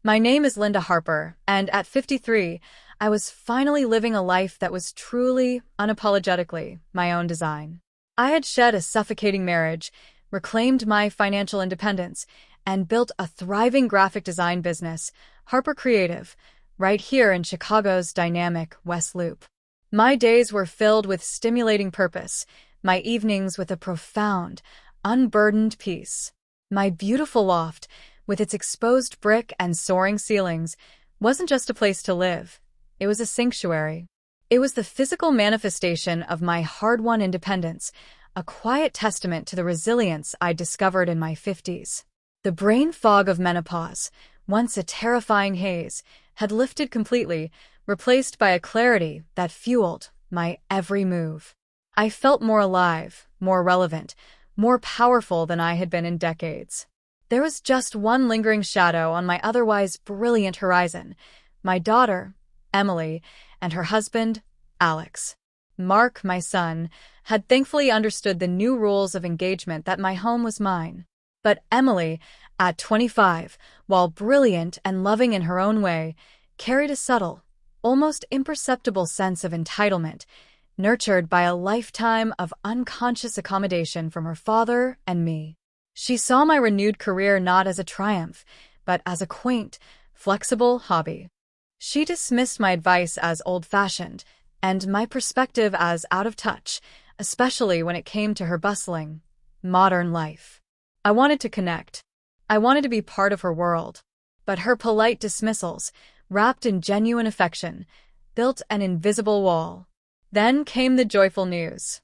My name is Linda Harper, and at 53, I was finally living a life that was truly, unapologetically, my own design. I had shed a suffocating marriage, reclaimed my financial independence, and built a thriving graphic design business, Harper Creative, right here in Chicago's dynamic West Loop. My days were filled with stimulating purpose, my evenings with a profound, unburdened peace. My beautiful loft, with its exposed brick and soaring ceilings, wasn't just a place to live. It was a sanctuary. It was the physical manifestation of my hard-won independence, a quiet testament to the resilience I discovered in my 50s. The brain fog of menopause, once a terrifying haze, had lifted completely, replaced by a clarity that fueled my every move. I felt more alive, more relevant, more powerful than I had been in decades. There was just one lingering shadow on my otherwise brilliant horizon: my daughter, Emily, and her husband, Alex. Mark, my son, had thankfully understood the new rules of engagement that my home was mine. But Emily, at 25, while brilliant and loving in her own way, carried a subtle, almost imperceptible sense of entitlement, nurtured by a lifetime of unconscious accommodation from her father and me. She saw my renewed career not as a triumph, but as a quaint, flexible hobby. She dismissed my advice as old-fashioned, and my perspective as out of touch, especially when it came to her bustling, modern life. I wanted to connect. I wanted to be part of her world. But her polite dismissals, wrapped in genuine affection, built an invisible wall. Then came the joyful news.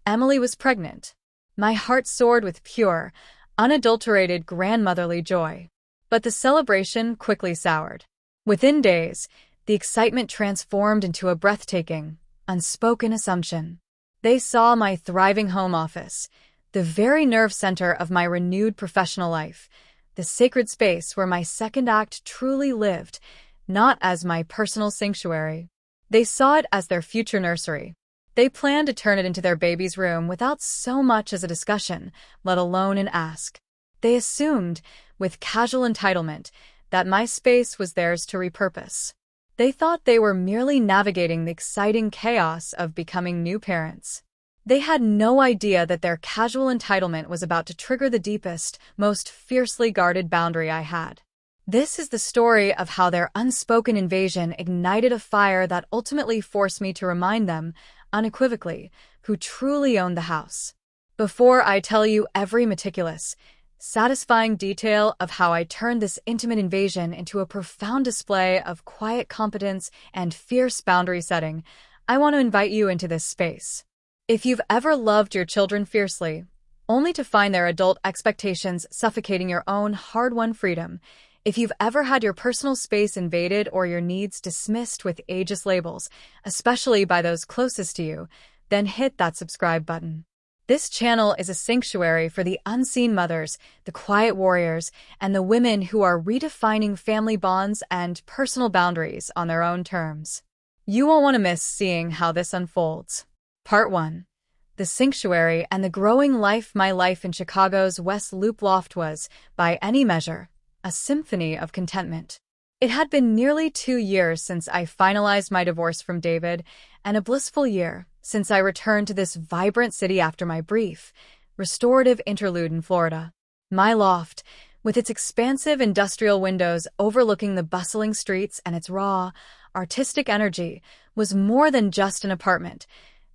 Emily was pregnant. My heart soared with pure, unadulterated grandmotherly joy. But the celebration quickly soured. Within days, the excitement transformed into a breathtaking, unspoken assumption. They saw my thriving home office, the very nerve center of my renewed professional life, the sacred space where my second act truly lived, not as my personal sanctuary. They saw it as their future nursery. They planned to turn it into their baby's room without so much as a discussion, let alone an ask. They assumed, with casual entitlement, that my space was theirs to repurpose. They thought they were merely navigating the exciting chaos of becoming new parents. They had no idea that their casual entitlement was about to trigger the deepest, most fiercely guarded boundary I had. This is the story of how their unspoken invasion ignited a fire that ultimately forced me to remind them, unequivocally, who truly owned the house. Before I tell you every meticulous, satisfying detail of how I turned this intimate invasion into a profound display of quiet competence and fierce boundary setting, I want to invite you into this space. If you've ever loved your children fiercely, only to find their adult expectations suffocating your own hard-won freedom, if you've ever had your personal space invaded or your needs dismissed with ageist labels, especially by those closest to you, then hit that subscribe button. This channel is a sanctuary for the unseen mothers, the quiet warriors, and the women who are redefining family bonds and personal boundaries on their own terms. You won't want to miss seeing how this unfolds. Part 1. The Sanctuary and the Growing Life. My life in Chicago's West Loop loft was, by any measure, a symphony of contentment. It had been nearly 2 years since I finalized my divorce from David, and a blissful year since I returned to this vibrant city after my brief, restorative interlude in Florida. My loft, with its expansive industrial windows overlooking the bustling streets and its raw, artistic energy, was more than just an apartment.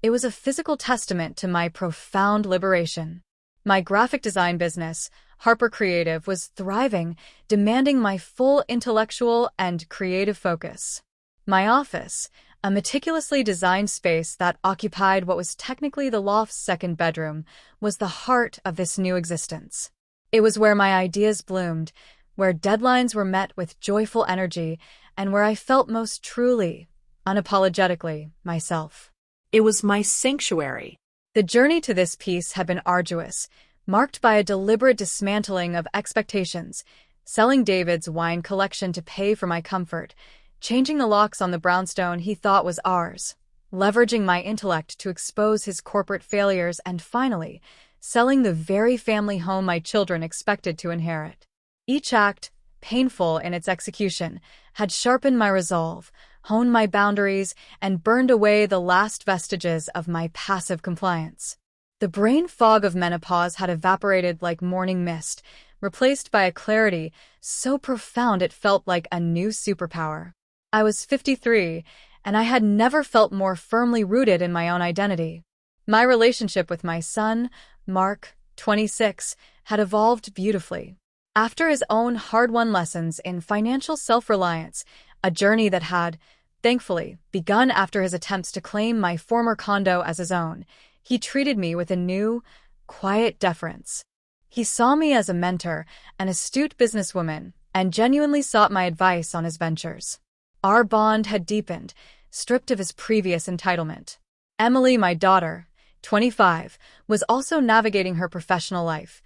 It was a physical testament to my profound liberation. My graphic design business, Harper Creative, was thriving, demanding my full intellectual and creative focus. My office, a meticulously designed space that occupied what was technically the loft's second bedroom, was the heart of this new existence. It was where my ideas bloomed, where deadlines were met with joyful energy, and where I felt most truly, unapologetically, myself. It was my sanctuary. The journey to this peace had been arduous, marked by a deliberate dismantling of expectations, selling David's wine collection to pay for my comfort, changing the locks on the brownstone he thought was ours, leveraging my intellect to expose his corporate failures, and finally, selling the very family home my children expected to inherit. Each act, painful in its execution, had sharpened my resolve, honed my boundaries, and burned away the last vestiges of my passive compliance. The brain fog of menopause had evaporated like morning mist, replaced by a clarity so profound it felt like a new superpower. I was 53, and I had never felt more firmly rooted in my own identity. My relationship with my son, Mark, 26, had evolved beautifully. After his own hard-won lessons in financial self-reliance, a journey that had, thankfully, begun after his attempts to claim my former condo as his own, he treated me with a new, quiet deference. He saw me as a mentor, an astute businesswoman, and genuinely sought my advice on his ventures. Our bond had deepened, stripped of his previous entitlement. Emily, my daughter, 25, was also navigating her professional life,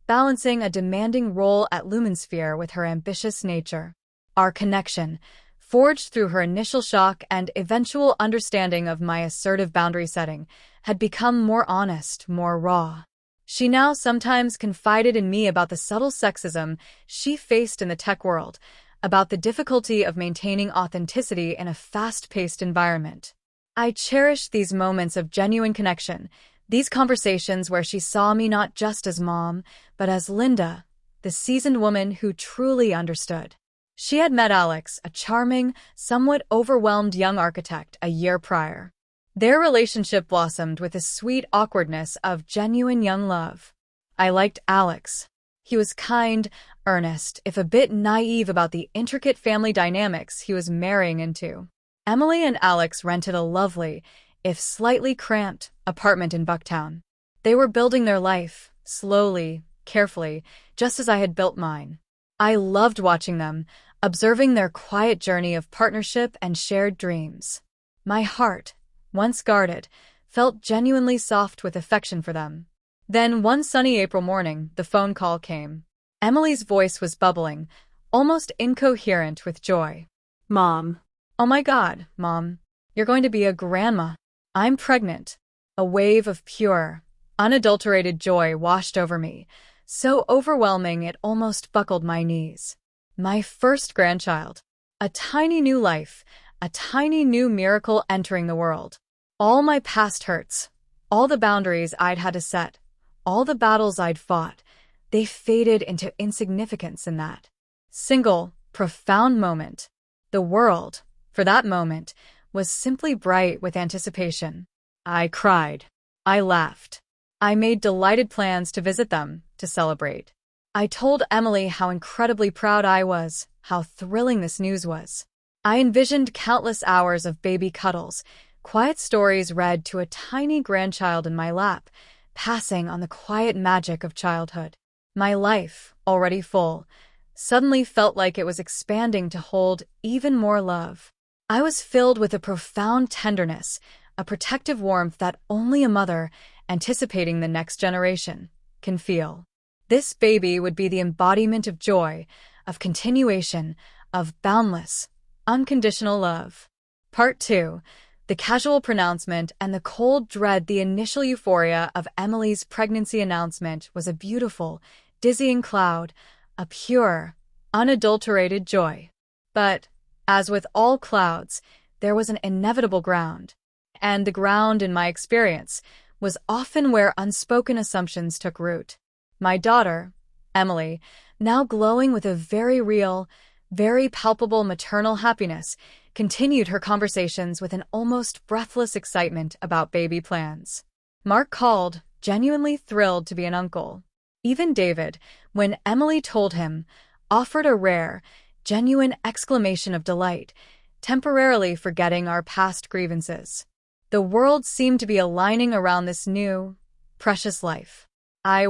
balancing a demanding role at Lumensphere with her ambitious nature. Our connection, forged through her initial shock and eventual understanding of my assertive boundary setting, had become more honest, more raw. She now sometimes confided in me about the subtle sexism she faced in the tech world, about the difficulty of maintaining authenticity in a fast-paced environment. I cherished these moments of genuine connection, these conversations where she saw me not just as mom, but as Linda, the seasoned woman who truly understood. She had met Alex, a charming, somewhat overwhelmed young architect, a year prior. Their relationship blossomed with the sweet awkwardness of genuine young love. I liked Alex. He was kind, earnest, if a bit naive about the intricate family dynamics he was marrying into. Emily and Alex rented a lovely, if slightly cramped, apartment in Bucktown. They were building their life, slowly, carefully, just as I had built mine. I loved watching them, observing their quiet journey of partnership and shared dreams. My heart, once guarded, felt genuinely soft with affection for them. Then one sunny April morning, the phone call came. Emily's voice was bubbling, almost incoherent with joy. Mom. Oh my God, Mom. You're going to be a grandma. I'm pregnant. A wave of pure, unadulterated joy washed over me, so overwhelming it almost buckled my knees. My first grandchild. A tiny new life, a tiny new miracle entering the world. All my past hurts, all the boundaries I'd had to set, all the battles I'd fought, they faded into insignificance in that single, profound moment. The world, for that moment, was simply bright with anticipation. I cried. I laughed. I made delighted plans to visit them, to celebrate. I told Emily how incredibly proud I was, how thrilling this news was. I envisioned countless hours of baby cuddles, quiet stories read to a tiny grandchild in my lap, passing on the quiet magic of childhood. My life, already full, suddenly felt like it was expanding to hold even more love. I was filled with a profound tenderness, a protective warmth that only a mother, anticipating the next generation, can feel. This baby would be the embodiment of joy, of continuation, of boundless, unconditional love. Part 2. The casual pronouncement and the cold dread. The initial euphoria of Emily's pregnancy announcement was a beautiful, dizzying cloud, a pure, unadulterated joy. But, as with all clouds, there was an inevitable ground. And the ground, in my experience, was often where unspoken assumptions took root. My daughter, Emily, now glowing with a very real, very palpable maternal happiness, continued her conversations with an almost breathless excitement about baby plans. Mark called, genuinely thrilled to be an uncle. Even David, when Emily told him, offered a rare, genuine exclamation of delight, temporarily forgetting our past grievances. The world seemed to be aligning around this new, precious life. I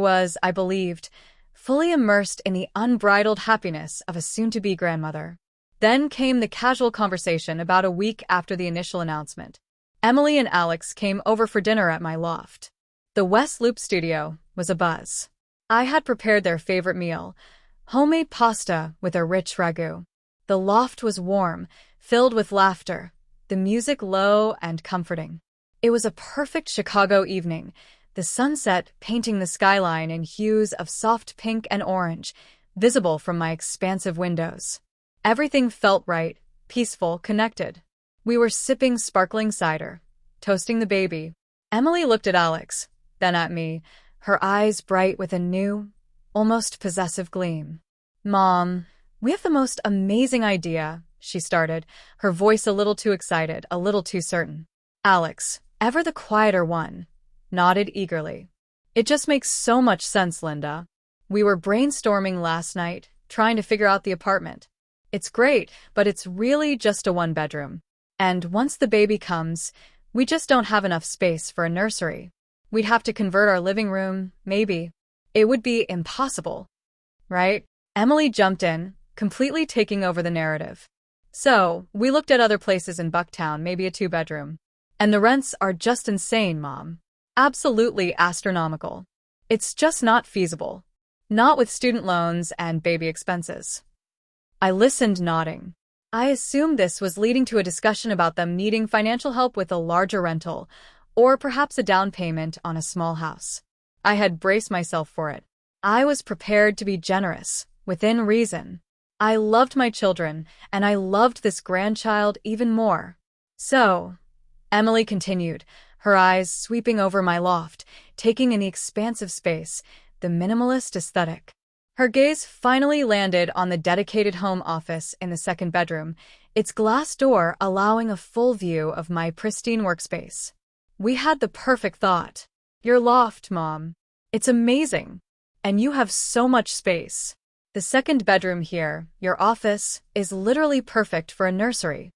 believed, fully immersed in the unbridled happiness of a soon-to-be grandmother. Then came the casual conversation about a week after the initial announcement. Emily and Alex came over for dinner at my loft. The West Loop studio was abuzz. I had prepared their favorite meal, homemade pasta with a rich ragu. The loft was warm, filled with laughter, the music low and comforting. It was a perfect Chicago evening, the sunset painting the skyline in hues of soft pink and orange, visible from my expansive windows. Everything felt right, peaceful, connected. We were sipping sparkling cider, toasting the baby. Emily looked at Alex, then at me, her eyes bright with a new, almost possessive gleam. "Mom, we have the most amazing idea," she started, her voice a little too excited, a little too certain. Alex, ever the quieter one, nodded eagerly. "It just makes so much sense, Linda. We were brainstorming last night, trying to figure out the apartment. It's great, but it's really just a one-bedroom. And once the baby comes, we just don't have enough space for a nursery. We'd have to convert our living room, maybe. It would be impossible, right?" Emily jumped in, completely taking over the narrative. "So, we looked at other places in Bucktown, maybe a two-bedroom. And the rents are just insane, Mom. Absolutely astronomical. It's just not feasible. Not with student loans and baby expenses." I listened, nodding. I assumed this was leading to a discussion about them needing financial help with a larger rental, or perhaps a down payment on a small house. I had braced myself for it. I was prepared to be generous, within reason. I loved my children, and I loved this grandchild even more. "So," Emily continued, her eyes sweeping over my loft, taking in the expansive space, the minimalist aesthetic. Her gaze finally landed on the dedicated home office in the second bedroom, its glass door allowing a full view of my pristine workspace. "We had the perfect thought. Your loft, Mom. It's amazing. And you have so much space. The second bedroom here, your office, is literally perfect for a nursery."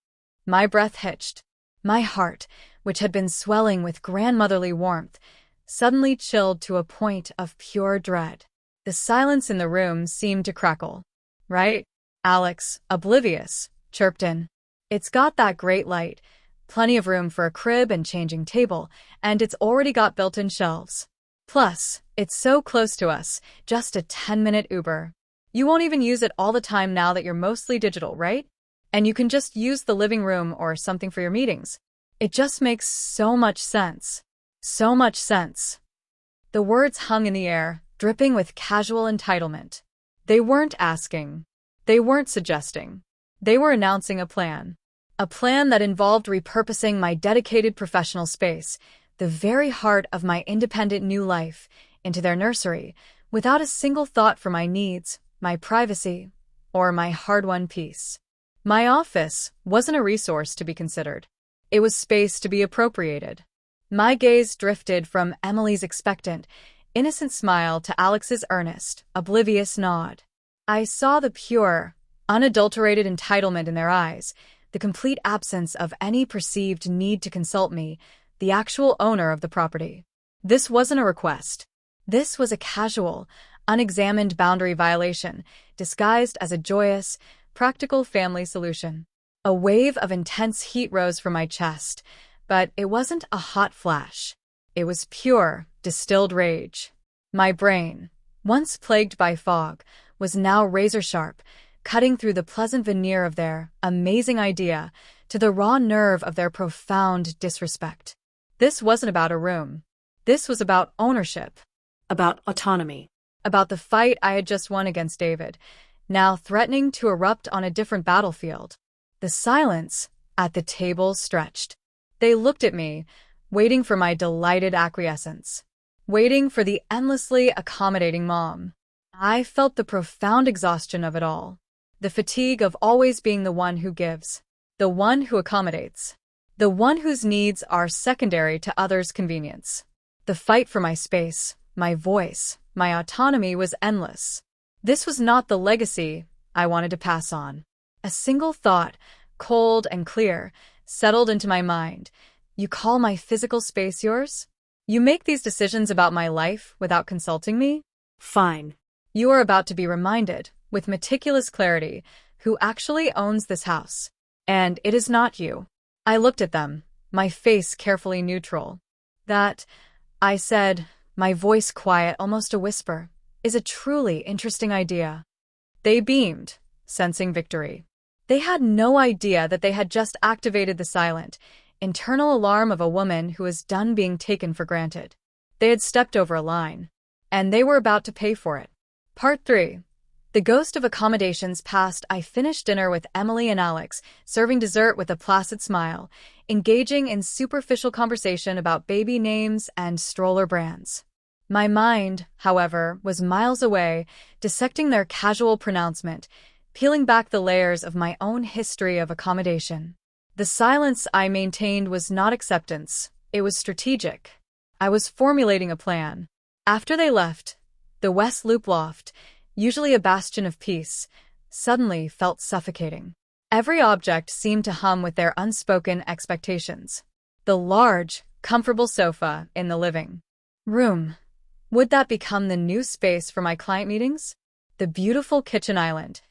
My breath hitched. My heart, which had been swelling with grandmotherly warmth, suddenly chilled to a point of pure dread. The silence in the room seemed to crackle. "Right?" Alex, oblivious, chirped in. "It's got that great light, plenty of room for a crib and changing table, and it's already got built-in shelves. Plus, it's so close to us, just a 10-minute Uber. You won't even use it all the time now that you're mostly digital, right? And you can just use the living room or something for your meetings. It just makes so much sense. So much sense." The words hung in the air, dripping with casual entitlement. They weren't asking. They weren't suggesting. They were announcing a plan. A plan that involved repurposing my dedicated professional space, the very heart of my independent new life, into their nursery, without a single thought for my needs, my privacy, or my hard-won peace. My office wasn't a resource to be considered. It was space to be appropriated. My gaze drifted from Emily's expectant, innocent smile to Alex's earnest, oblivious nod. I saw the pure, unadulterated entitlement in their eyes, the complete absence of any perceived need to consult me, the actual owner of the property. This wasn't a request. This was a casual, unexamined boundary violation, disguised as a joyous, practical family solution. A wave of intense heat rose from my chest, but it wasn't a hot flash. It was pure, distilled rage. My brain, once plagued by fog, was now razor-sharp, cutting through the pleasant veneer of their amazing idea to the raw nerve of their profound disrespect. This wasn't about a room. This was about ownership. About autonomy. About the fight I had just won against David, now threatening to erupt on a different battlefield. The silence at the table stretched. They looked at me, waiting for my delighted acquiescence. Waiting for the endlessly accommodating mom. I felt the profound exhaustion of it all. The fatigue of always being the one who gives. The one who accommodates. The one whose needs are secondary to others' convenience. The fight for my space, my voice, my autonomy was endless. This was not the legacy I wanted to pass on. A single thought, cold and clear, settled into my mind. You call my physical space yours? You make these decisions about my life without consulting me? Fine. You are about to be reminded, with meticulous clarity, who actually owns this house. And it is not you. I looked at them, my face carefully neutral. That, I said, my voice quiet, almost a whisper, is a truly interesting idea. They beamed, sensing victory. They had no idea that they had just activated the silent, internal alarm of a woman who is done being taken for granted. They had stepped over a line, and they were about to pay for it. Part 3. The ghost of accommodations passed. I finished dinner with Emily and Alex, serving dessert with a placid smile, engaging in superficial conversation about baby names and stroller brands. My mind, however, was miles away, dissecting their casual pronouncement, peeling back the layers of my own history of accommodation. The silence I maintained was not acceptance, it was strategic. I was formulating a plan. After they left, the West Loop loft, usually a bastion of peace, suddenly felt suffocating. Every object seemed to hum with their unspoken expectations. The large, comfortable sofa in the living room. Would that become the new space for my client meetings? The beautiful kitchen island.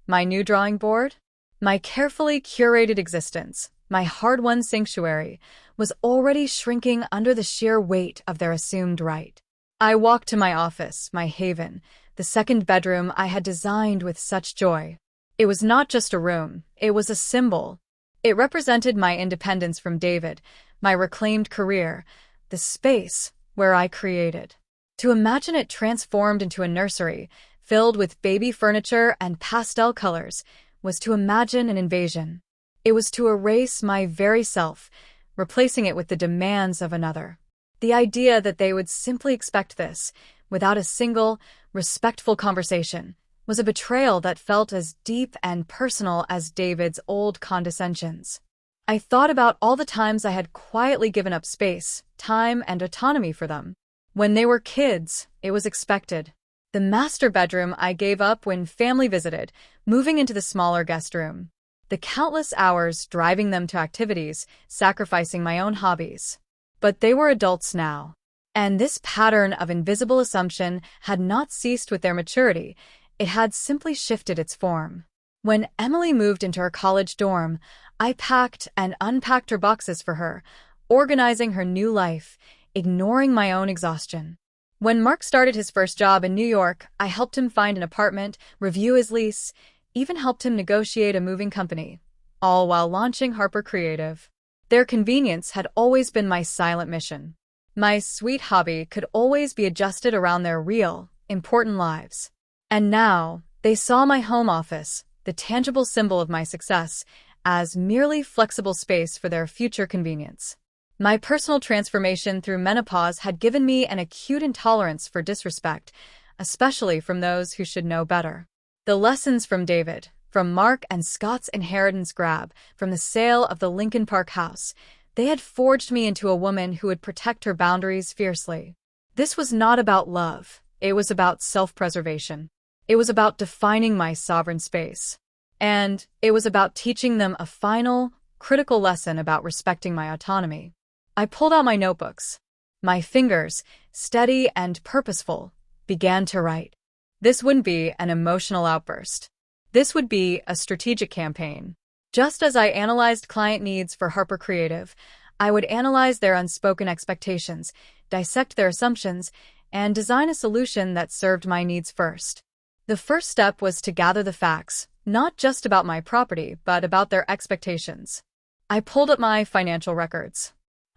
My new drawing board? My carefully curated existence, my hard-won sanctuary, was already shrinking under the sheer weight of their assumed right. I walked to my office, my haven, the second bedroom I had designed with such joy. It was not just a room, it was a symbol. It represented my independence from David, my reclaimed career, the space where I created. To imagine it transformed into a nursery, filled with baby furniture and pastel colors, was to imagine an invasion. It was to erase my very self, replacing it with the demands of another. The idea that they would simply expect this, without a single, respectful conversation, was a betrayal that felt as deep and personal as David's old condescensions. I thought about all the times I had quietly given up space, time, and autonomy for them. When they were kids, it was expected. The master bedroom I gave up when family visited, moving into the smaller guest room. The countless hours driving them to activities, sacrificing my own hobbies. But they were adults now. And this pattern of invisible assumption had not ceased with their maturity, it had simply shifted its form. When Emily moved into her college dorm, I packed and unpacked her boxes for her, organizing her new life, ignoring my own exhaustion. When Mark started his first job in New York, I helped him find an apartment, review his lease, even helped him negotiate a moving company, all while launching Harper Creative. Their convenience had always been my silent mission. My sweet hobby could always be adjusted around their real, important lives. And now, they saw my home office, the tangible symbol of my success, as merely flexible space for their future convenience. My personal transformation through menopause had given me an acute intolerance for disrespect, especially from those who should know better. The lessons from David, from Mark and Scott's inheritance grab, from the sale of the Lincoln Park house, they had forged me into a woman who would protect her boundaries fiercely. This was not about love, it was about self-preservation. It was about defining my sovereign space. And it was about teaching them a final, critical lesson about respecting my autonomy. I pulled out my notebooks. My fingers, steady and purposeful, began to write. This wouldn't be an emotional outburst. This would be a strategic campaign. Just as I analyzed client needs for Harper Creative, I would analyze their unspoken expectations, dissect their assumptions, and design a solution that served my needs first. The first step was to gather the facts, not just about my property, but about their expectations. I pulled up my financial records.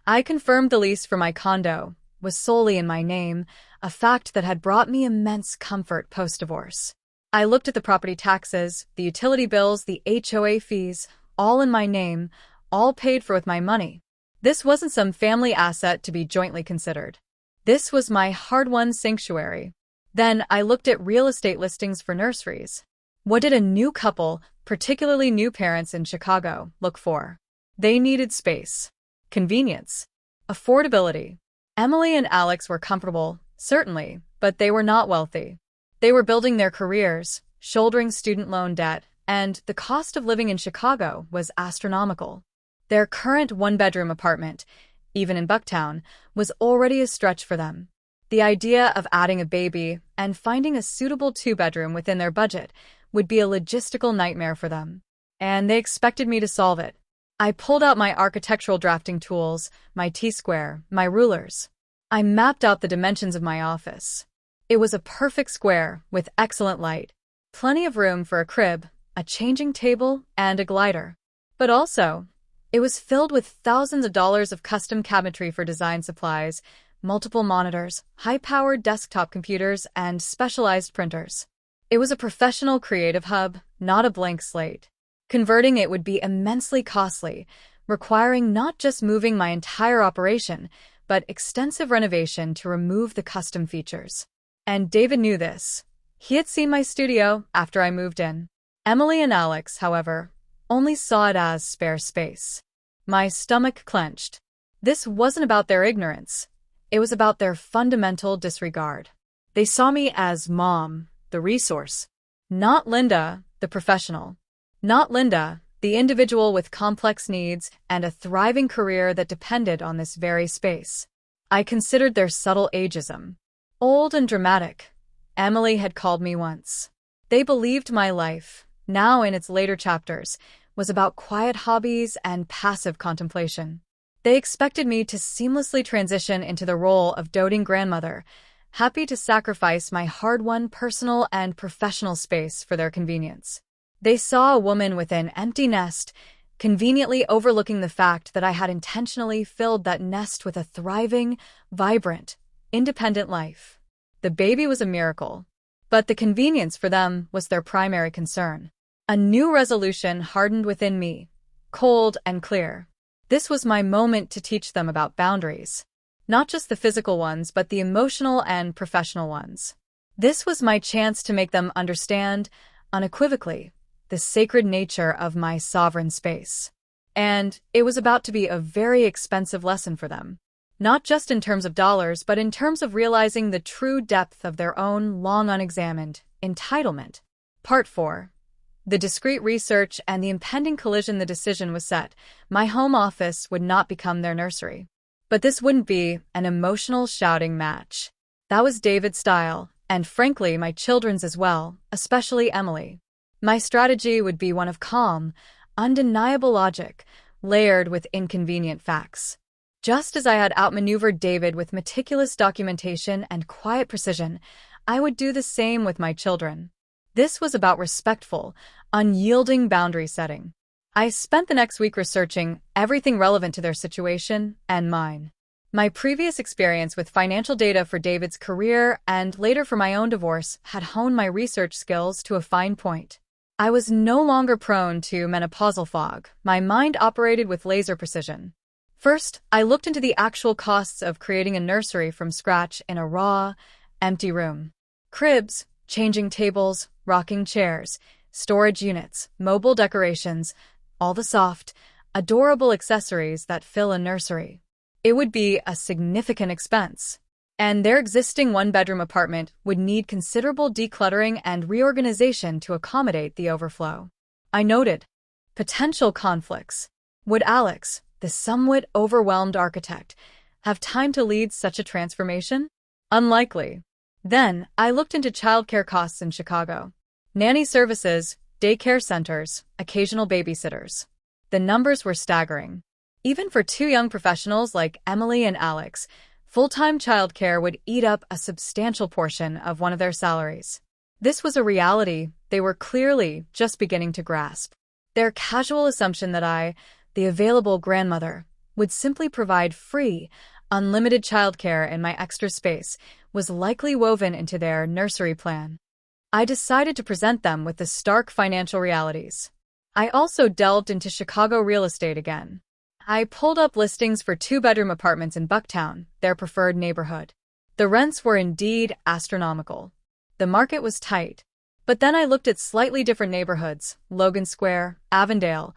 I confirmed the lease for my condo was solely in my name, a fact that had brought me immense comfort post-divorce. I looked at the property taxes, the utility bills, the HOA fees, all in my name, all paid for with my money. This wasn't some family asset to be jointly considered. This was my hard-won sanctuary. Then I looked at real estate listings for nurseries. What did a new couple, particularly new parents in Chicago, look for? They needed space, convenience, affordability. Emily and Alex were comfortable, certainly, but they were not wealthy. They were building their careers, shouldering student loan debt, and the cost of living in Chicago was astronomical. Their current one-bedroom apartment, even in Bucktown, was already a stretch for them. The idea of adding a baby and finding a suitable two-bedroom within their budget would be a logistical nightmare for them. And they expected me to solve it. I pulled out my architectural drafting tools, my T-square, my rulers. I mapped out the dimensions of my office. It was a perfect square with excellent light, plenty of room for a crib, a changing table, and a glider. But also, it was filled with thousands of dollars of custom cabinetry for design supplies, multiple monitors, high-powered desktop computers, and specialized printers. It was a professional creative hub, not a blank slate. Converting it would be immensely costly, requiring not just moving my entire operation, but extensive renovation to remove the custom features. And David knew this. He had seen my studio after I moved in. Emily and Alex, however, only saw it as spare space. My stomach clenched. This wasn't about their ignorance. It was about their fundamental disregard. They saw me as Mom, the resource. Not Linda, the professional. Not Linda, the individual with complex needs and a thriving career that depended on this very space. I considered their subtle ageism. Old and dramatic, Emily had called me once. They believed my life, now in its later chapters, was about quiet hobbies and passive contemplation. They expected me to seamlessly transition into the role of doting grandmother, happy to sacrifice my hard-won personal and professional space for their convenience. They saw a woman with an empty nest, conveniently overlooking the fact that I had intentionally filled that nest with a thriving, vibrant, independent life. The baby was a miracle, but the convenience for them was their primary concern. A new resolution hardened within me, cold and clear. This was my moment to teach them about boundaries. Not just the physical ones, but the emotional and professional ones. This was my chance to make them understand, unequivocally, the sacred nature of my sovereign space. And it was about to be a very expensive lesson for them. Not just in terms of dollars, but in terms of realizing the true depth of their own long unexamined entitlement. Part 4. The discreet research and the impending collision. The decision was set. My home office would not become their nursery. But this wouldn't be an emotional shouting match. That was David's style, and frankly, my children's as well, especially Emily. My strategy would be one of calm, undeniable logic, layered with inconvenient facts. Just as I had outmaneuvered David with meticulous documentation and quiet precision, I would do the same with my children. This was about respectful, unyielding boundary setting. I spent the next week researching everything relevant to their situation and mine. My previous experience with financial data for David's career and later for my own divorce had honed my research skills to a fine point. I was no longer prone to menopausal fog. My mind operated with laser precision. First, I looked into the actual costs of creating a nursery from scratch in a raw, empty room. Cribs, changing tables, rocking chairs, storage units, mobile decorations, all the soft, adorable accessories that fill a nursery. It would be a significant expense. And their existing one-bedroom apartment would need considerable decluttering and reorganization to accommodate the overflow. I noted potential conflicts. Would Alex, the somewhat overwhelmed architect, have time to lead such a transformation? Unlikely. Then, I looked into childcare costs in Chicago. Nanny services, daycare centers, occasional babysitters. The numbers were staggering. Even for two young professionals like Emily and Alex, full-time childcare would eat up a substantial portion of one of their salaries. This was a reality they were clearly just beginning to grasp. Their casual assumption that I, the available grandmother, would simply provide free, unlimited childcare in my extra space was likely woven into their nursery plan. I decided to present them with the stark financial realities. I also delved into Chicago real estate again. I pulled up listings for two-bedroom apartments in Bucktown, their preferred neighborhood. The rents were indeed astronomical. The market was tight. But then I looked at slightly different neighborhoods, Logan Square, Avondale,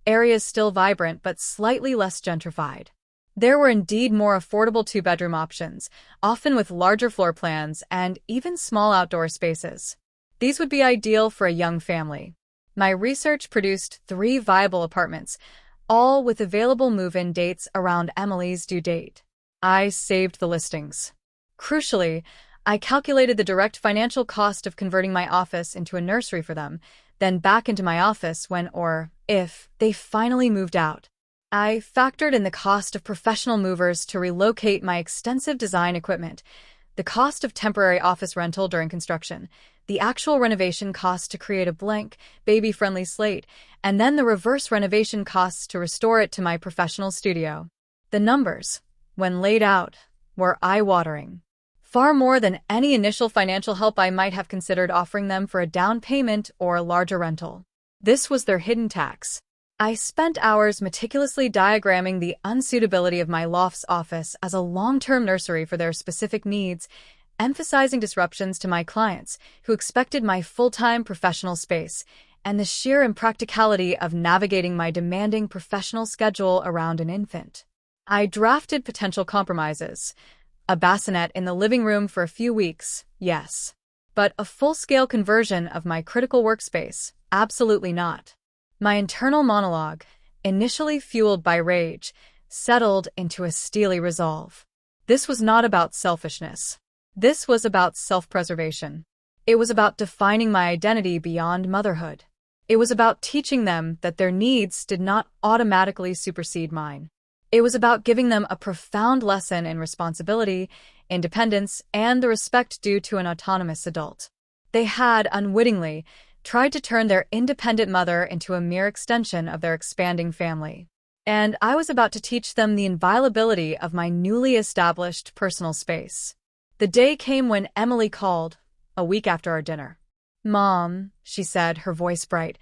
areas still vibrant but slightly less gentrified. There were indeed more affordable two-bedroom options, often with larger floor plans and even small outdoor spaces. These would be ideal for a young family. My research produced 3 viable apartments, all with available move-in dates around Emily's due date. I saved the listings. Crucially, I calculated the direct financial cost of converting my office into a nursery for them, then back into my office when or if they finally moved out. I factored in the cost of professional movers to relocate my extensive design equipment, the cost of temporary office rental during construction, the actual renovation cost to create a blank, baby-friendly slate, and then the reverse renovation costs to restore it to my professional studio. The numbers, when laid out, were eye-watering. far more than any initial financial help I might have considered offering them for a down payment or a larger rental. This was their hidden tax. I spent hours meticulously diagramming the unsuitability of my loft's office as a long-term nursery for their specific needs, emphasizing disruptions to my clients who expected my full-time professional space, and the sheer impracticality of navigating my demanding professional schedule around an infant. I drafted potential compromises. A bassinet in the living room for a few weeks, yes. But a full-scale conversion of my critical workspace, absolutely not. My internal monologue, initially fueled by rage, settled into a steely resolve. This was not about selfishness. This was about self-preservation. It was about defining my identity beyond motherhood. It was about teaching them that their needs did not automatically supersede mine. It was about giving them a profound lesson in responsibility, independence, and the respect due to an autonomous adult. They had, unwittingly, tried to turn their independent mother into a mere extension of their expanding family. And I was about to teach them the inviolability of my newly established personal space. The day came when Emily called, a week after our dinner. "Mom," she said, her voice bright,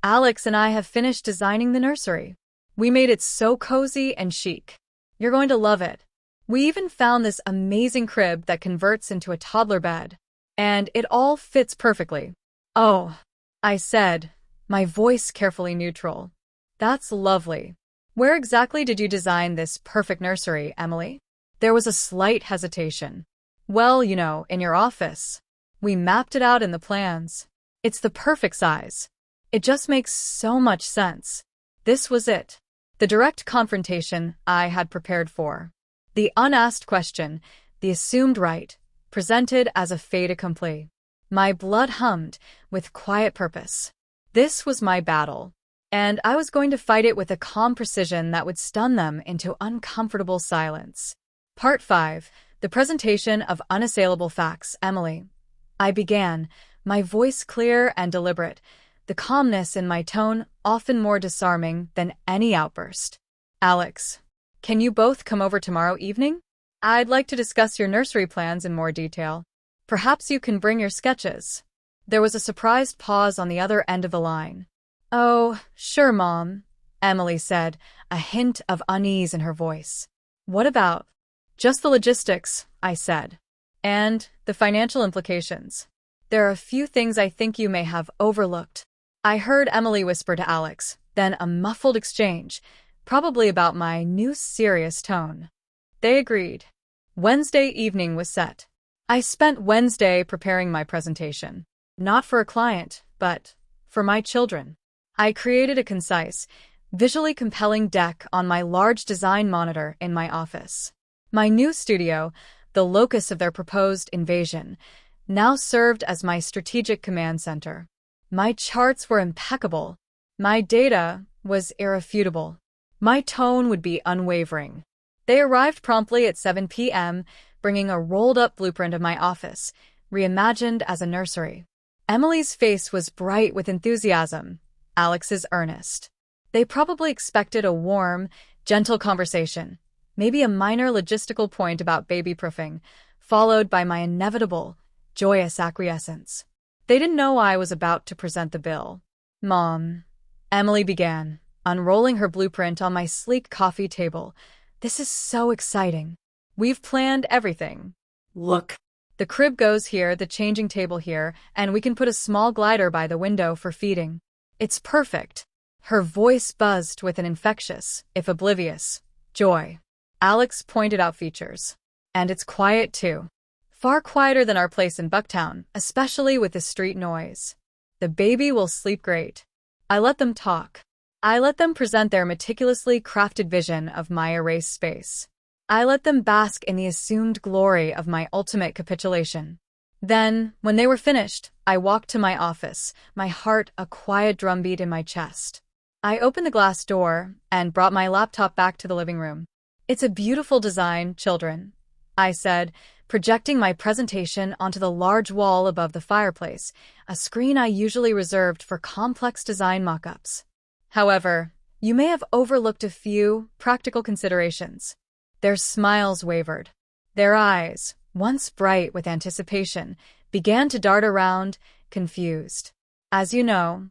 "Alex and I have finished designing the nursery. We made it so cozy and chic. You're going to love it. We even found this amazing crib that converts into a toddler bed. And it all fits perfectly." "Oh," I said, my voice carefully neutral. "That's lovely. Where exactly did you design this perfect nursery, Emily?" There was a slight hesitation. "Well, in your office. We mapped it out in the plans. It's the perfect size. It just makes so much sense." This was it. The direct confrontation I had prepared for. The unasked question, the assumed right, presented as a fait accompli. My blood hummed with quiet purpose. This was my battle, and I was going to fight it with a calm precision that would stun them into uncomfortable silence. Part 5. The presentation of unassailable facts, Emily. I began, my voice clear and deliberate, the calmness in my tone often more disarming than any outburst. "Alex, can you both come over tomorrow evening? I'd like to discuss your nursery plans in more detail. Perhaps you can bring your sketches." There was a surprised pause on the other end of the line. "Oh, sure, Mom," Emily said, a hint of unease in her voice. "What about?" "Just the logistics," I said. "And the financial implications. There are a few things I think you may have overlooked." I heard Emily whisper to Alex, then a muffled exchange, probably about my new serious tone. They agreed. Wednesday evening was set. I spent Wednesday preparing my presentation. Not for a client, but for my children. I created a concise, visually compelling deck on my large design monitor in my office. My new studio, the locus of their proposed invasion, now served as my strategic command center. My charts were impeccable. My data was irrefutable. My tone would be unwavering. They arrived promptly at 7 p.m., bringing a rolled-up blueprint of my office, reimagined as a nursery. Emily's face was bright with enthusiasm, Alex's earnest. They probably expected a warm, gentle conversation, maybe a minor logistical point about baby-proofing, followed by my inevitable, joyous acquiescence. They didn't know I was about to present the bill. "Mom," Emily began, unrolling her blueprint on my sleek coffee table. "This is so exciting. We've planned everything. Look. The crib goes here, the changing table here, and we can put a small glider by the window for feeding. It's perfect." Her voice buzzed with an infectious, if oblivious, joy. Alex pointed out features. "And it's quiet, too. Far quieter than our place in Bucktown, especially with the street noise. The baby will sleep great." I let them talk. I let them present their meticulously crafted vision of my erased space. I let them bask in the assumed glory of my ultimate capitulation. Then, when they were finished, I walked to my office, my heart a quiet drumbeat in my chest. I opened the glass door and brought my laptop back to the living room. "It's a beautiful design, children," I said, projecting my presentation onto the large wall above the fireplace, a screen I usually reserved for complex design mock-ups. "However, you may have overlooked a few practical considerations." Their smiles wavered. Their eyes, once bright with anticipation, began to dart around, confused. As you know,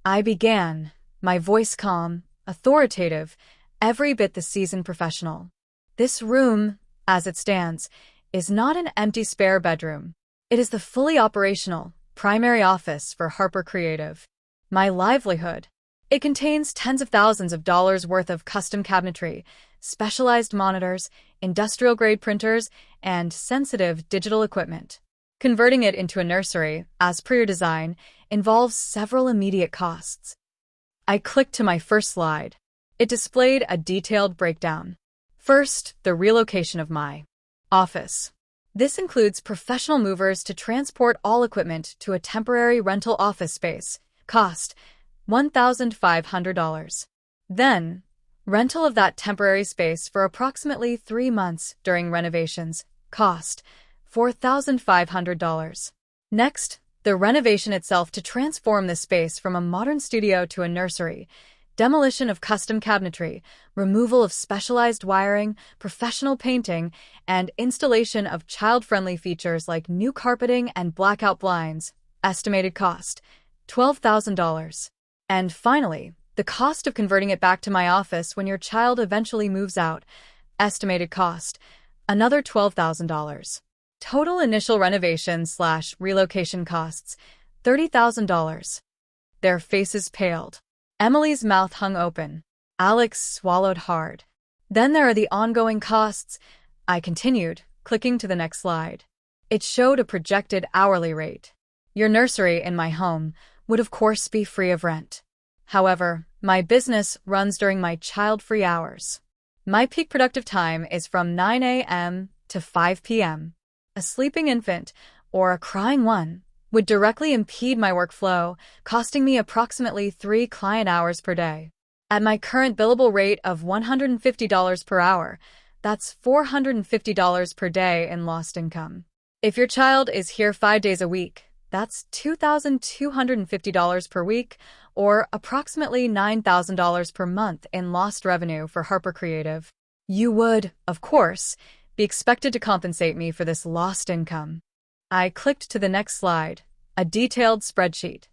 I began, my voice calm, authoritative, every bit the seasoned professional. This room, as it stands, is not an empty spare bedroom. It is the fully operational, primary office for Harper Creative. My livelihood. It contains tens of thousands of dollars worth of custom cabinetry, specialized monitors, industrial-grade printers, and sensitive digital equipment. Converting it into a nursery, as per your design, involves several immediate costs. I clicked to my first slide. It displayed a detailed breakdown. First, the relocation of my office. This includes professional movers to transport all equipment to a temporary rental office space. Cost $1,500. Then, rental of that temporary space for approximately 3 months during renovations. Cost $4,500. Next, the renovation itself to transform the space from a modern studio to a nursery. Demolition of custom cabinetry, removal of specialized wiring, professional painting, and installation of child-friendly features like new carpeting and blackout blinds. Estimated cost $12,000. And finally, the cost of converting it back to my office when your child eventually moves out. Estimated cost another $12,000. Total initial renovation/relocation costs $30,000. Their faces paled. Emily's mouth hung open. Alex swallowed hard. Then there are the ongoing costs, I continued, clicking to the next slide. It showed a projected hourly rate. Your nursery in my home would of course be free of rent. However, my business runs during my child-free hours. My peak productive time is from 9 a.m. to 5 p.m. A sleeping infant, or a crying one, would directly impede my workflow, costing me approximately 3 client hours per day. At my current billable rate of $150 per hour, that's $450 per day in lost income. If your child is here 5 days a week, that's $2,250 per week, or approximately $9,000 per month in lost revenue for Harper Creative. You would, of course, be expected to compensate me for this lost income. I clicked to the next slide, a detailed spreadsheet.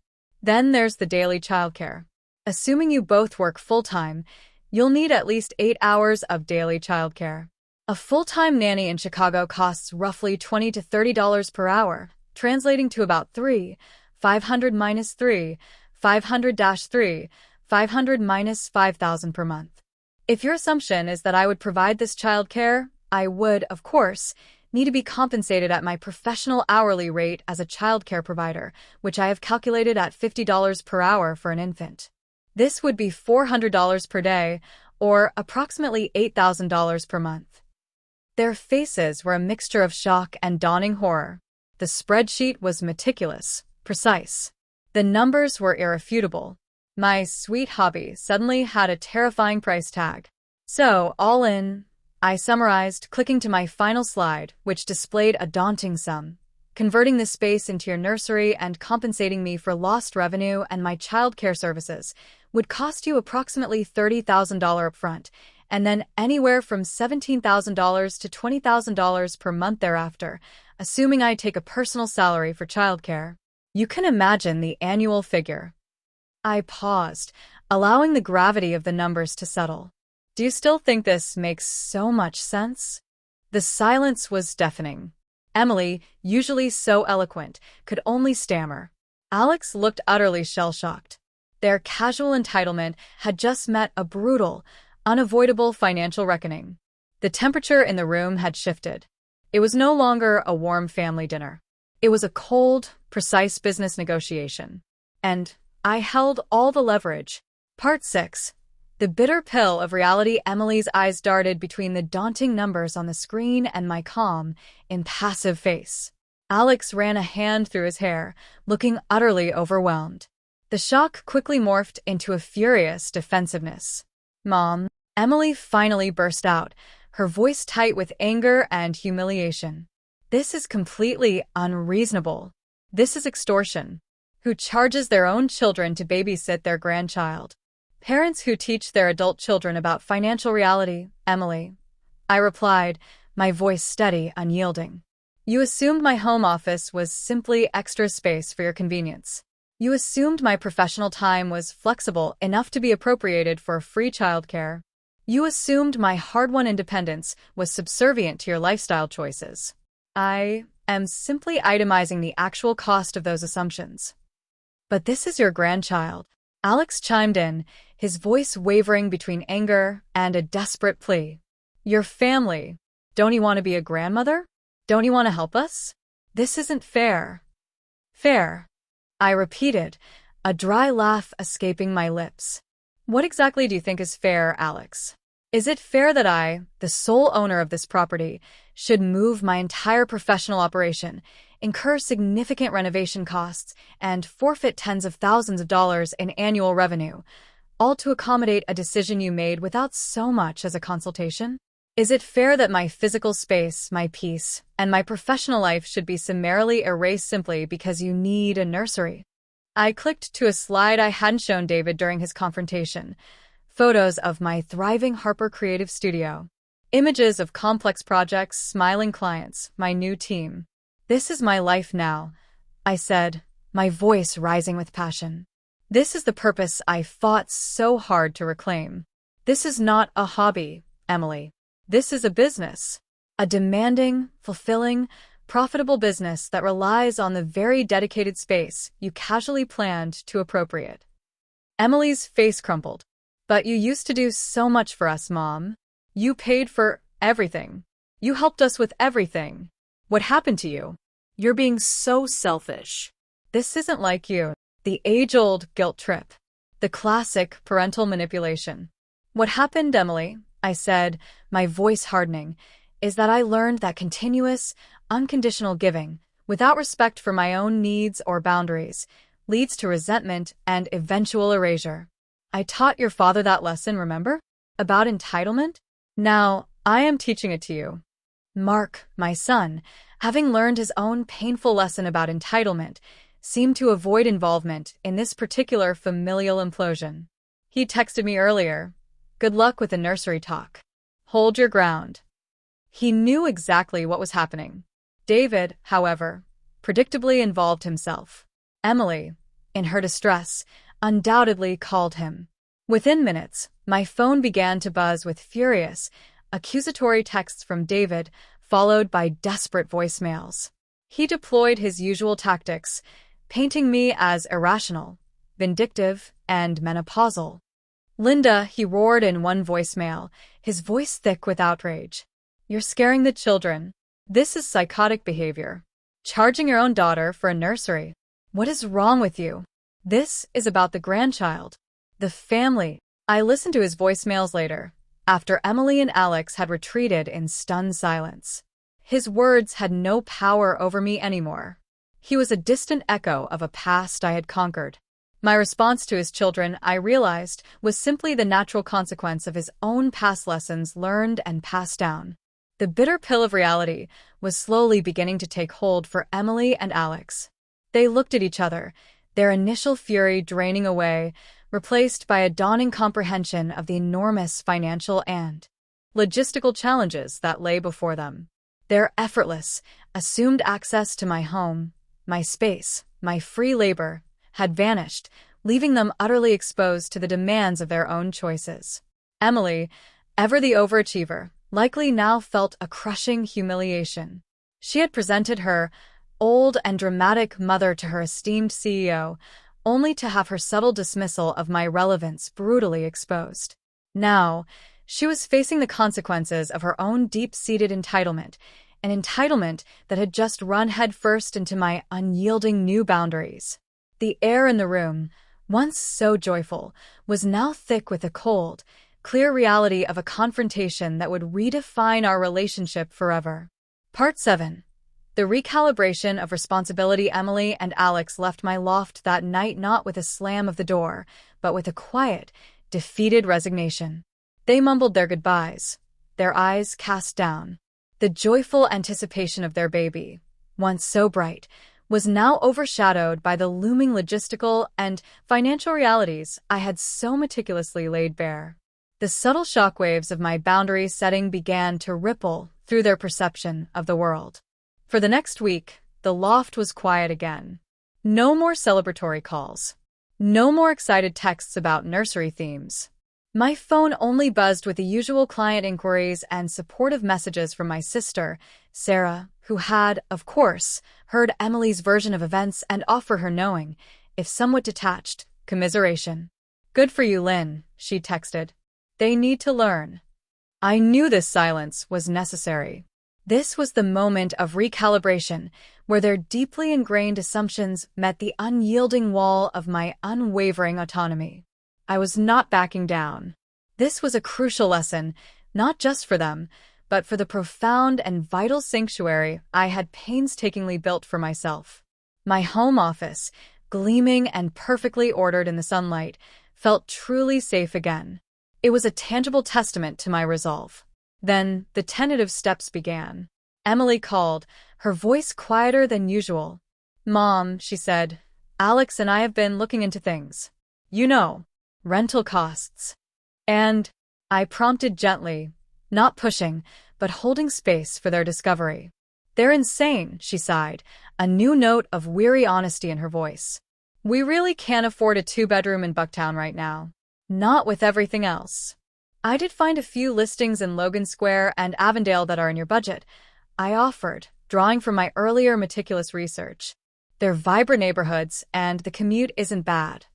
Then there's the daily childcare. Assuming you both work full-time, you'll need at least 8 hours of daily childcare. A full-time nanny in Chicago costs roughly $20 to $30 per hour, translating to about 500 minus 500 minus 5,000 per month. If your assumption is that I would provide this childcare, I would, of course, need to be compensated at my professional hourly rate as a childcare provider, which I have calculated at $50 per hour for an infant. This would be $400 per day, or approximately $8,000 per month. Their faces were a mixture of shock and dawning horror. The spreadsheet was meticulous, precise. The numbers were irrefutable. My sweet hobby suddenly had a terrifying price tag. So, all in, I summarized, clicking to my final slide, which displayed a daunting sum. Converting this space into your nursery and compensating me for lost revenue and my childcare services would cost you approximately $30,000 upfront, and then anywhere from $17,000 to $20,000 per month thereafter, assuming I take a personal salary for childcare. You can imagine the annual figure. I paused, allowing the gravity of the numbers to settle. Do you still think this makes so much sense? The silence was deafening. Emily, usually so eloquent, could only stammer. Alex looked utterly shell-shocked. Their casual entitlement had just met a brutal, unavoidable financial reckoning. The temperature in the room had shifted. It was no longer a warm family dinner. It was a cold, precise business negotiation. And I held all the leverage. Part 6. The bitter pill of reality. Emily's eyes darted between the daunting numbers on the screen and my calm, impassive face. Alex ran a hand through his hair, looking utterly overwhelmed. The shock quickly morphed into a furious defensiveness. "Mom," Emily finally burst out, her voice tight with anger and humiliation. "This is completely unreasonable. This is extortion. Who charges their own children to babysit their grandchild? Parents who teach their adult children about financial reality, Emily," I replied, my voice steady, unyielding. You assumed my home office was simply extra space for your convenience. You assumed my professional time was flexible enough to be appropriated for free childcare. You assumed my hard-won independence was subservient to your lifestyle choices. I am simply itemizing the actual cost of those assumptions. But this is your grandchild. Alex chimed in, his voice wavering between anger and a desperate plea. Your family. Don't you want to be a grandmother? Don't you want to help us? This isn't fair. Fair, I repeated, a dry laugh escaping my lips. What exactly do you think is fair, Alex? Is it fair that I, the sole owner of this property, should move my entire professional operation, incur significant renovation costs, and forfeit tens of thousands of dollars in annual revenue, all to accommodate a decision you made without so much as a consultation? Is it fair that my physical space, my peace, and my professional life should be summarily erased simply because you need a nursery? I clicked to a slide I hadn't shown David during his confrontation. Photos of my thriving Harper creative studio. Images of complex projects, smiling clients, my new team. This is my life now, I said, my voice rising with passion. This is the purpose I fought so hard to reclaim. This is not a hobby, Emily. This is a business. A demanding, fulfilling, profitable business that relies on the very dedicated space you casually planned to appropriate. Emily's face crumpled. But you used to do so much for us, Mom. You paid for everything. You helped us with everything. What happened to you? You're being so selfish. This isn't like you. The age-old guilt trip. The classic parental manipulation. What happened, Emily, I said, my voice hardening, is that I learned that continuous, unconditional giving, without respect for my own needs or boundaries, leads to resentment and eventual erasure. I taught your father that lesson, remember? About entitlement? Now, I am teaching it to you. Mark, my son, having learned his own painful lesson about entitlement, seemed to avoid involvement in this particular familial implosion. He texted me earlier, "Good luck with the nursery talk. Hold your ground." He knew exactly what was happening. David, however, predictably involved himself. Emily, in her distress, undoubtedly called him. Within minutes, my phone began to buzz with furious, accusatory texts from David, followed by desperate voicemails. He deployed his usual tactics, painting me as irrational, vindictive, and menopausal. "Linda," he roared in one voicemail, his voice thick with outrage. "You're scaring the children. This is psychotic behavior. Charging your own daughter for a nursery. What is wrong with you? This is about the grandchild. The family." I listened to his voicemails later, after Emily and Alex had retreated in stunned silence. His words had no power over me anymore. He was a distant echo of a past I had conquered. My response to his children, I realized, was simply the natural consequence of his own past lessons learned and passed down. The bitter pill of reality was slowly beginning to take hold for Emily and Alex. They looked at each other, their initial fury draining away, replaced by a dawning comprehension of the enormous financial and logistical challenges that lay before them. Their effortless, assumed access to my home, my space, my free labor, had vanished, leaving them utterly exposed to the demands of their own choices. Emily, ever the overachiever, likely now felt a crushing humiliation. She had presented her old and dramatic mother to her esteemed CEO, only to have her subtle dismissal of my relevance brutally exposed. Now, she was facing the consequences of her own deep-seated entitlement, an entitlement that had just run headfirst into my unyielding new boundaries. The air in the room, once so joyful, was now thick with the cold, clear reality of a confrontation that would redefine our relationship forever. Part 7. The recalibration of responsibility. Emily and Alex left my loft that night not with a slam of the door, but with a quiet, defeated resignation. They mumbled their goodbyes, their eyes cast down. The joyful anticipation of their baby, once so bright, was now overshadowed by the looming logistical and financial realities I had so meticulously laid bare. The subtle shockwaves of my boundary setting began to ripple through their perception of the world. For the next week, the loft was quiet again. No more celebratory calls. No more excited texts about nursery themes. My phone only buzzed with the usual client inquiries and supportive messages from my sister, Sarah, who had, of course, heard Emily's version of events and offered her knowing, if somewhat detached, commiseration. "Good for you, Lynn," she texted. "They need to learn." I knew this silence was necessary. This was the moment of recalibration, where their deeply ingrained assumptions met the unyielding wall of my unwavering autonomy. I was not backing down. This was a crucial lesson, not just for them, but for the profound and vital sanctuary I had painstakingly built for myself. My home office, gleaming and perfectly ordered in the sunlight, felt truly safe again. It was a tangible testament to my resolve. Then the tentative steps began. Emily called, her voice quieter than usual. "Mom," she said, "Alex and I have been looking into things. You know, rental costs." And I prompted gently, not pushing, but holding space for their discovery. "They're insane," she sighed, a new note of weary honesty in her voice. "We really can't afford a 2-bedroom in Bucktown right now. Not with everything else. I did find a few listings in Logan Square and Avondale that are in your budget," I offered, drawing from my earlier meticulous research. "They're vibrant neighborhoods, and the commute isn't bad."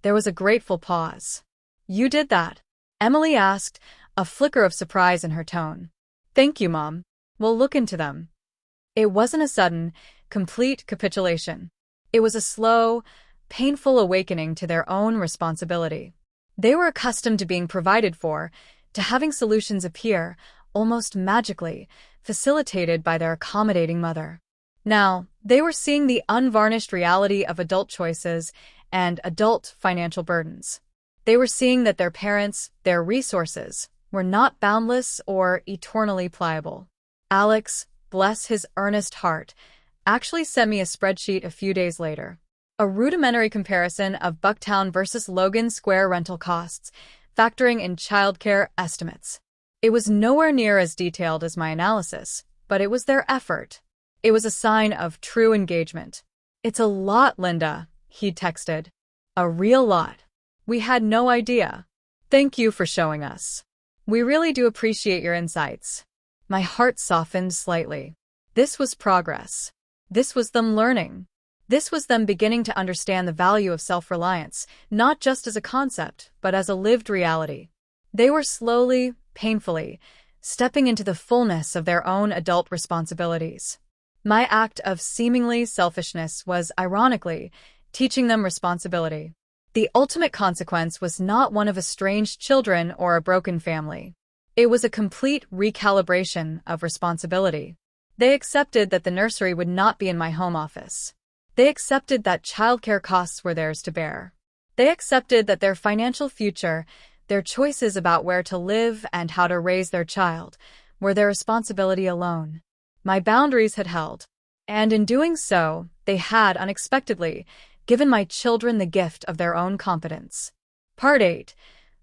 There was a grateful pause. "You did that?" Emily asked, a flicker of surprise in her tone. "Thank you, Mom. We'll look into them." It wasn't a sudden, complete capitulation. It was a slow, painful awakening to their own responsibility. They were accustomed to being provided for, to having solutions appear, almost magically, facilitated by their accommodating mother. Now, they were seeing the unvarnished reality of adult choices and adult financial burdens. They were seeing that their parents, their resources, were not boundless or eternally pliable. Alex, bless his earnest heart, actually sent me a spreadsheet a few days later. A rudimentary comparison of Bucktown versus Logan Square rental costs, factoring in childcare estimates. It was nowhere near as detailed as my analysis, but it was their effort. It was a sign of true engagement. "It's a lot, Linda," he texted. "A real lot. We had no idea. Thank you for showing us. We really do appreciate your insights." My heart softened slightly. This was progress. This was them learning. This was them beginning to understand the value of self-reliance, not just as a concept, but as a lived reality. They were slowly, painfully, stepping into the fullness of their own adult responsibilities. My act of seemingly selfishness was, ironically, teaching them responsibility. The ultimate consequence was not one of estranged children or a broken family. It was a complete recalibration of responsibility. They accepted that the nursery would not be in my home office. They accepted that childcare costs were theirs to bear. They accepted that their financial future, their choices about where to live and how to raise their child, were their responsibility alone. My boundaries had held, and in doing so, they had, unexpectedly, given my children the gift of their own competence. Part 8.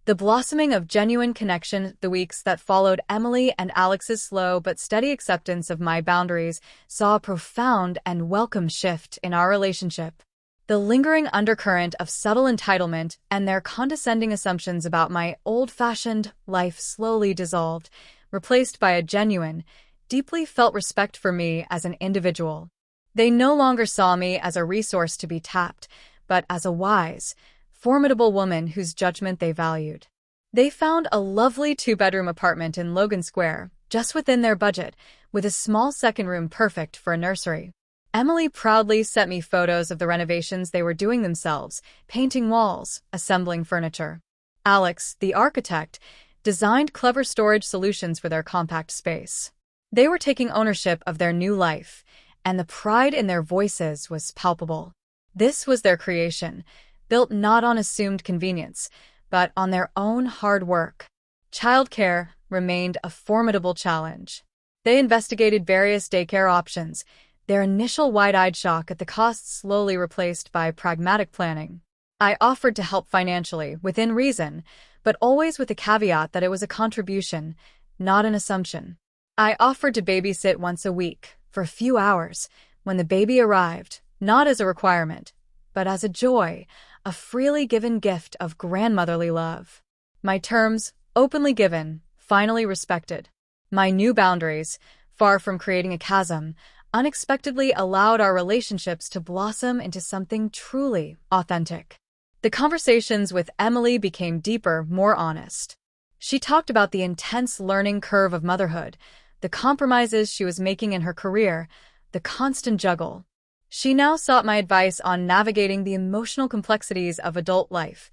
The blossoming of genuine connection. The weeks that followed Emily and Alex's slow but steady acceptance of my boundaries saw a profound and welcome shift in our relationship. The lingering undercurrent of subtle entitlement and their condescending assumptions about my old-fashioned life slowly dissolved, replaced by a genuine, deeply felt respect for me as an individual. They no longer saw me as a resource to be tapped, but as a wise, formidable woman whose judgment they valued. They found a lovely 2-bedroom apartment in Logan Square, just within their budget, with a small second room perfect for a nursery. Emily proudly sent me photos of the renovations they were doing themselves, painting walls, assembling furniture. Alex, the architect, designed clever storage solutions for their compact space. They were taking ownership of their new life, and the pride in their voices was palpable. This was their creation, built not on assumed convenience, but on their own hard work. Childcare remained a formidable challenge. They investigated various daycare options, their initial wide-eyed shock at the costs slowly replaced by pragmatic planning. I offered to help financially, within reason, but always with the caveat that it was a contribution, not an assumption. I offered to babysit once a week, for a few hours, when the baby arrived, not as a requirement, but as a joy, a freely given gift of grandmotherly love. My terms, openly given, finally respected. My new boundaries, far from creating a chasm, unexpectedly allowed our relationships to blossom into something truly authentic. The conversations with Emily became deeper, more honest. She talked about the intense learning curve of motherhood, the compromises she was making in her career, the constant juggle. She now sought my advice on navigating the emotional complexities of adult life,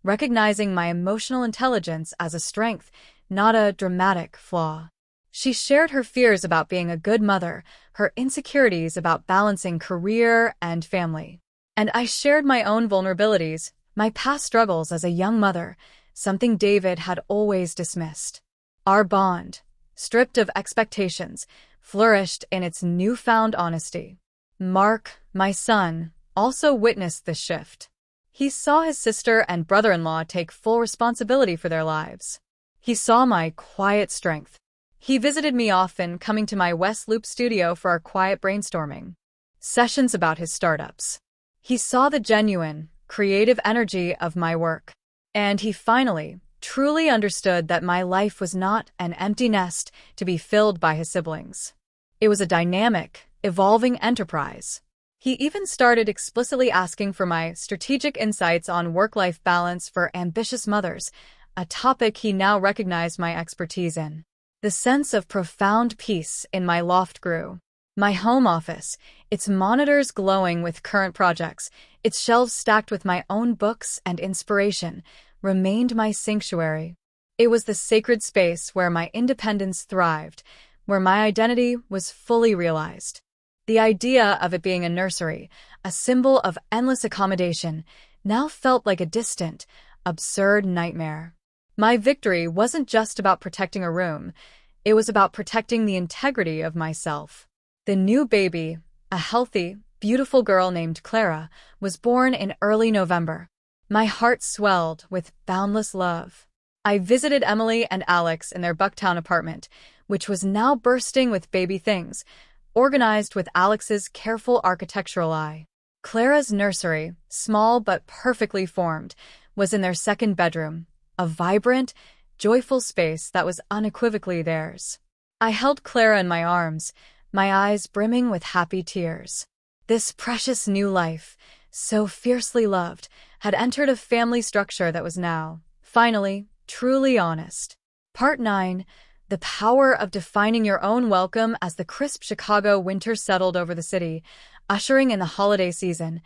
recognizing my emotional intelligence as a strength, not a dramatic flaw. She shared her fears about being a good mother, her insecurities about balancing career and family. And I shared my own vulnerabilities, my past struggles as a young mother, something David had always dismissed. Our bond, stripped of expectations, flourished in its newfound honesty. Mark, my son, also witnessed this shift. He saw his sister and brother-in-law take full responsibility for their lives. He saw my quiet strength. He visited me often, coming to my West Loop studio for our quiet brainstorming sessions about his startups. He saw the genuine, creative energy of my work. And he finally, truly understood that my life was not an empty nest to be filled by his siblings. It was a dynamic, evolving enterprise. He even started explicitly asking for my strategic insights on work-life balance for ambitious mothers, a topic he now recognized my expertise in. The sense of profound peace in my loft grew. My home office, its monitors glowing with current projects, its shelves stacked with my own books and inspiration, remained my sanctuary. It was the sacred space where my independence thrived, where my identity was fully realized. The idea of it being a nursery, a symbol of endless accommodation, now felt like a distant, absurd nightmare. My victory wasn't just about protecting a room, it was about protecting the integrity of myself. The new baby, a healthy, beautiful girl named Clara, was born in early November. My heart swelled with boundless love. I visited Emily and Alex in their Bucktown apartment, which was now bursting with baby things, organized with Alex's careful architectural eye. Clara's nursery, small but perfectly formed, was in their second bedroom, a vibrant, joyful space that was unequivocally theirs. I held Clara in my arms, my eyes brimming with happy tears. This precious new life, so fiercely loved, had entered a family structure that was now, finally, truly honest. Part 9. The power of defining your own welcome. As the crisp Chicago winter settled over the city, ushering in the holiday season,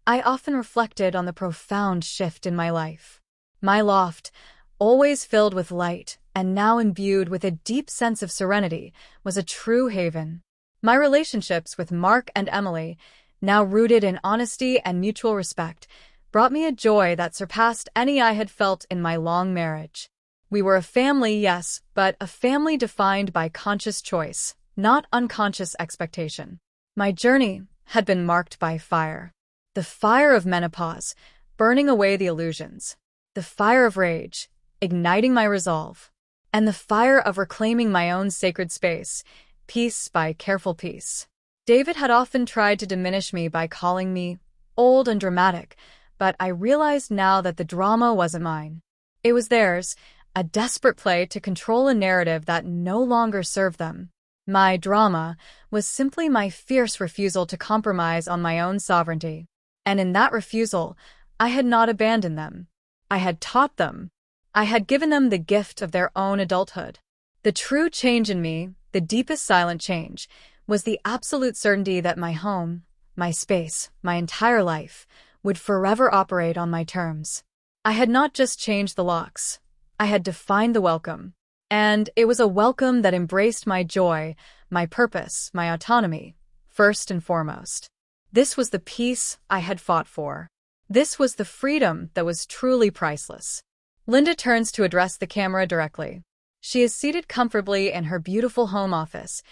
I often reflected on the profound shift in my life. My loft, always filled with light and now imbued with a deep sense of serenity, was a true haven. My relationships with Mark and Emily, now rooted in honesty and mutual respect, brought me a joy that surpassed any I had felt in my long marriage. We were a family, yes, but a family defined by conscious choice, not unconscious expectation. My journey had been marked by fire. The fire of menopause, burning away the illusions. The fire of rage, igniting my resolve. And the fire of reclaiming my own sacred space, piece by careful piece. David had often tried to diminish me by calling me old and dramatic, but I realized now that the drama wasn't mine. It was theirs, a desperate play to control a narrative that no longer served them. My drama was simply my fierce refusal to compromise on my own sovereignty. And in that refusal, I had not abandoned them. I had taught them. I had given them the gift of their own adulthood. The true change in me, the deepest silent change, was the absolute certainty that my home, my space, my entire life, would forever operate on my terms. I had not just changed the locks. I had defined the welcome. And it was a welcome that embraced my joy, my purpose, my autonomy, first and foremost. This was the peace I had fought for. This was the freedom that was truly priceless. Linda turns to address the camera directly. She is seated comfortably in her beautiful home office,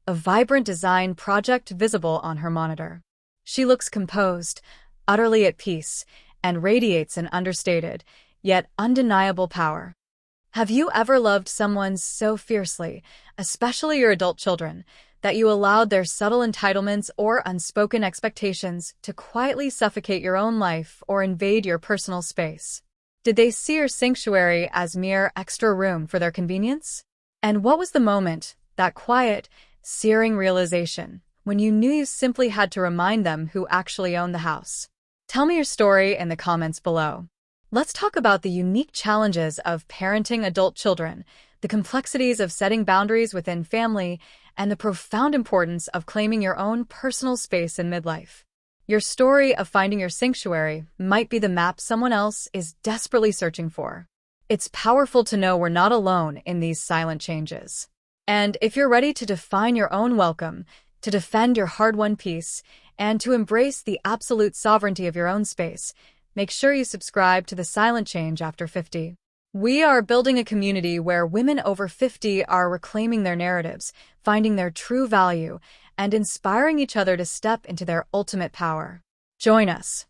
a vibrant design project visible on her monitor. She looks composed, utterly at peace, and radiates an understated, yet undeniable power. Have you ever loved someone so fiercely, especially your adult children, that you allowed their subtle entitlements or unspoken expectations to quietly suffocate your own life or invade your personal space? Did they see your sanctuary as mere extra room for their convenience? And what was the moment, that quiet, searing realization, when you knew you simply had to remind them who actually owned the house? Tell me your story in the comments below. Let's talk about the unique challenges of parenting adult children, the complexities of setting boundaries within family, and the profound importance of claiming your own personal space in midlife. Your story of finding your sanctuary might be the map someone else is desperately searching for. It's powerful to know we're not alone in these silent changes. And if you're ready to define your own welcome, to defend your hard-won peace, and to embrace the absolute sovereignty of your own space, make sure you subscribe to The Silent Change After 50. We are building a community where women over 50 are reclaiming their narratives, finding their true value, and inspiring each other to step into their ultimate power. Join us.